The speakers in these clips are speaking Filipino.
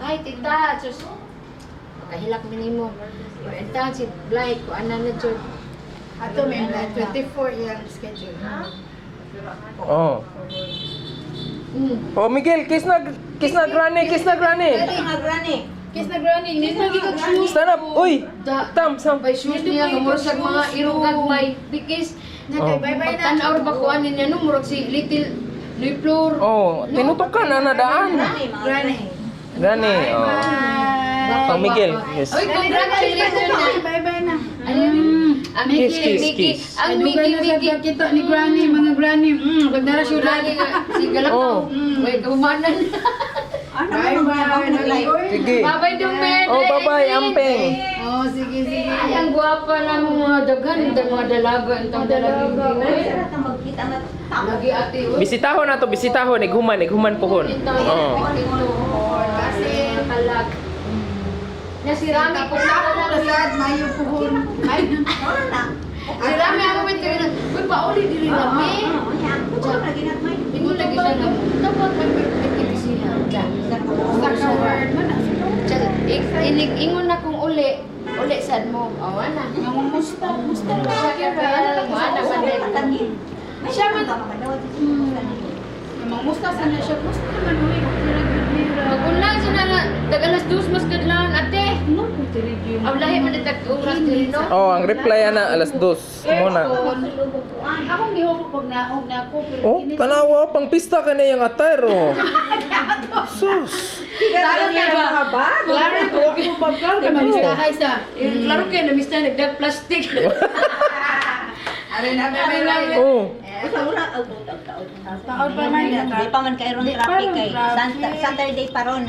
Ay, tita, sus. Makahilak minimo. Enta, si Blight, kung ano na dyan. Ato may 24 yung schedule. Oh. Oh, Miguel, kiss na granny. Kiss na granny, hindi na shoes. Stand up. Uy. Tam. May shoes niya, kamurag mga irugag may bikis. Oh. Bye-bye na. Tanaw ba kuan niya no, murag si Little Flor. Oh, tinutukan na nadaan. Granny. Oh. Pang Miguel. Yes. Oy, congratulations na. Bye-bye na. Ang Kiss, Miki, kiss, Miki. kiss. Ang Dugay na Miki. sa kita ni granny, mga granny. Pagdara siya Lagi nga, si Galakaw. May kaumanan. Bye-bye. Sige. Babay dumen. Oh, bye-bye, Amping. Oh, sige. Ay, ang gwapa na mga daghan, mga dalaga, itong dalaging tingin. Lagi ate, uy. Bisitahon na to, bisitahon. Ighuman pohon. Oh. Kasi kalag. Nasirami ko na lang. Lasad, mayo puhon. Sirami ako may tingin. Uy, pauli dili kami. Ingon lagi siya na. Dapat may perspective siya. Sa word man. Ingon na kung uli sad mo. O, ana. Musta Siya man. Musta sana siya. Musta naman ulit. Magulang siya na dagalas dus mas kadlawan ate. Ablahi man itag oras dili no. Oh, ang reply na alas 2. Muna. Akong gihupog pag naog na ako. Oh, tanawa pang pista ka na yung attire oh. Sus. Klaro ko pagkal ka mamistahay sa. Klaro kayo na mista nagdag plastic. Are na may Oh. taon pa man yan. Di pa man kayo ron traffic kay Saturday pa ron.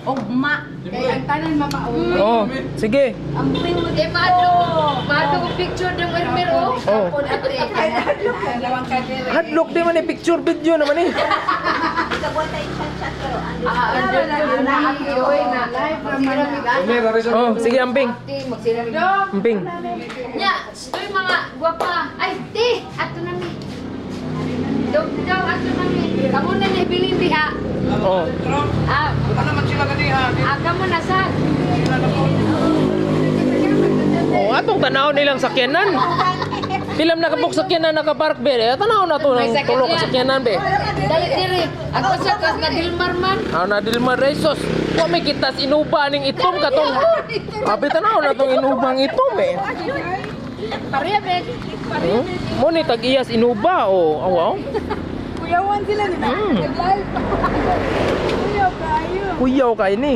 Ugma. Kaya ang tanan mamauwi. Oh, sige. Eh maadlo ko picture ng Mermero. Oh. Dalawang kadere. Hadlock di man picture video naman eh. Ikabuan tayo chat pero Live naman. Oh, sige Amping. Magsiram. Amping. Nya, stoy mga gwapa. Ay, ti, ato na mi. Daw, ato na mi. Kamu na ni bilin diha. Oh. Ah, kamo na sa. Oh, atong tanaw nilang sakyanan. Pilam nakabuk sakyanan nakapark be. Tanaw na to ng tulok ka sakyanan be. Dali diri. Ato sa kas na Dilmar man. Ah, na Dilma Rezos. Wa may kitas inuba ning itom katong. Abi tanaw na tong inubang itom eh. Pareha ben. Mo ni tag-iyas inuba oh. Awaw. Kuyawan sila nila. Nag-live. Kuyaw kayo. Kuyaw kay ni.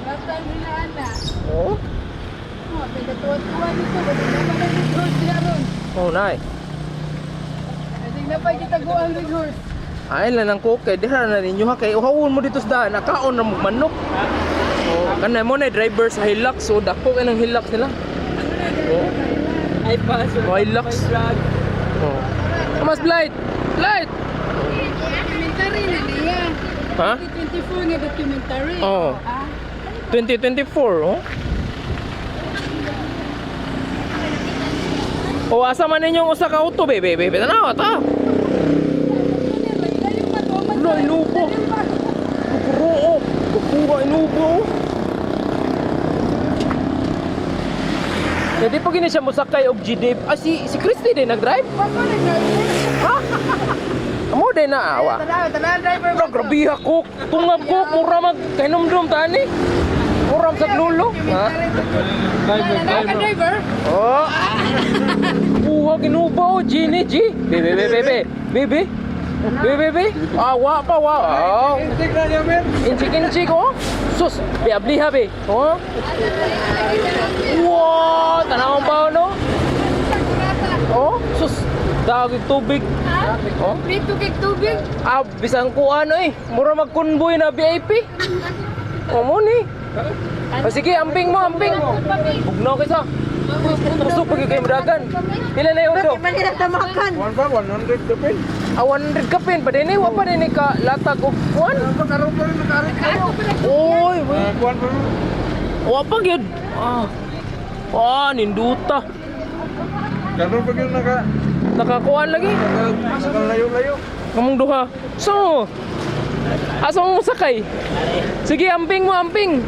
Basta nila ana. Oh. Pinatuwa-tuwa nito. Ba't naman ang resource niya ron? Oh, nay. Hindi na pa kita go ang resource. Ay lang ang kokay diha na ninyo ha kay uhawon mo dito sa daan nakaon na mo manok. Oh, kanay mo na driver sa Hilux so dako kay ng Hilux nila. Oh. ay paso. Oh, Hilux. Oh. Mas Blight. Blight. Documentary na niya. Ha? 2024 nga documentary. Oh. 2024 oh. Oh, asa man ninyong usa ka auto bebe tanaw ta. Lo inubo. Bukuro. Bukuro inubo. Jadi pag ini siya musakay og GD, si Christy din nag-drive. Ha? Amo din na awa. Tara, driver. Bro, grabe ako. Tungab ko mura mag kainumdum tani. Mura sa lulo. Ha? Driver. Oh. Buha ginuba o Gini G. Bebe. Awa pa wa. Oh. Inchik oh. Sus, biabli ha be. Oh. Wow, tanawang ba no? Oh, sus. Dagig tubig. Oh. Prito kay tubig. Ah, bisang ko ano eh. Mura mag-convoy na VIP. O mo ni. O sige, amping mo. Bugnaw kaysa. Gusto pag kayo madagan. Pila na yung udo? Man nila tamakan. 100 kapin. Ah, 100 kapin. Pa din eh. Wa pa din eh ka latag o kuwan. Uy, kuwan pa. Wa pa yun. Ah, ninduta. Karon pag yung Nakakuan lagi. nakalayo-layo. Kamong duha. So, Asa mo sakay? Sige, amping mo, amping.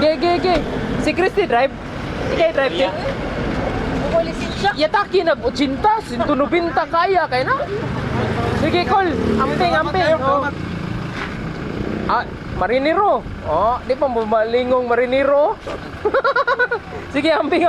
Ge. Si Christy drive? Ikaw drive din? Yataki na 80, 190 kaya kaya na. Sige, Col. Amping. Oh. Marinero. Oh, di pa malingong marinero. Sige, amping.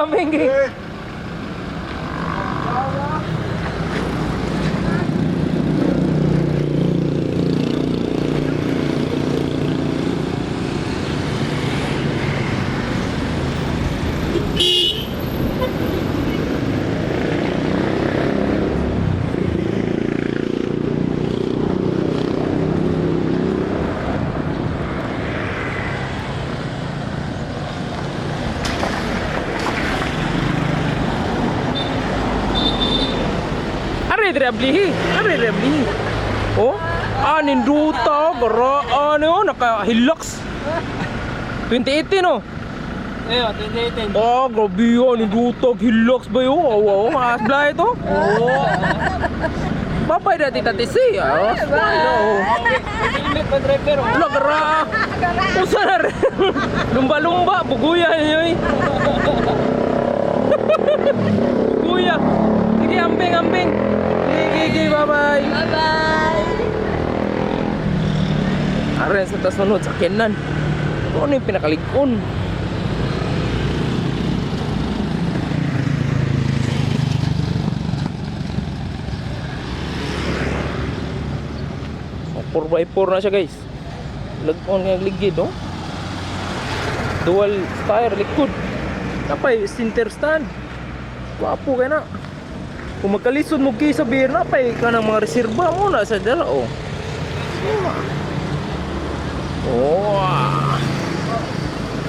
Are reblihi. Oh, ninduta gara ano naka-Hilux. 2018 no. Ayo, 2018. Oh, grabe yun, ninduta Hilux ba yun? Oo, makasbla ito. Oo. Babay dati si. Oh, Helmet pa driver. wala gara. Usa na rin. Lumba-lumba, buguya yun. Buguya. Sige, amping. Sige, bye-bye. Are sa tasunod sa kenan. Ano yung pinakalikon? So, 4x4 na siya guys. Lag-on nga ligid oh. Dual tire likod. Napay center stand. Wapo kaya na. Kung magkalisod mo kayo sa beer na pay ka ng mga reserba mo na sa dala oh. Oh,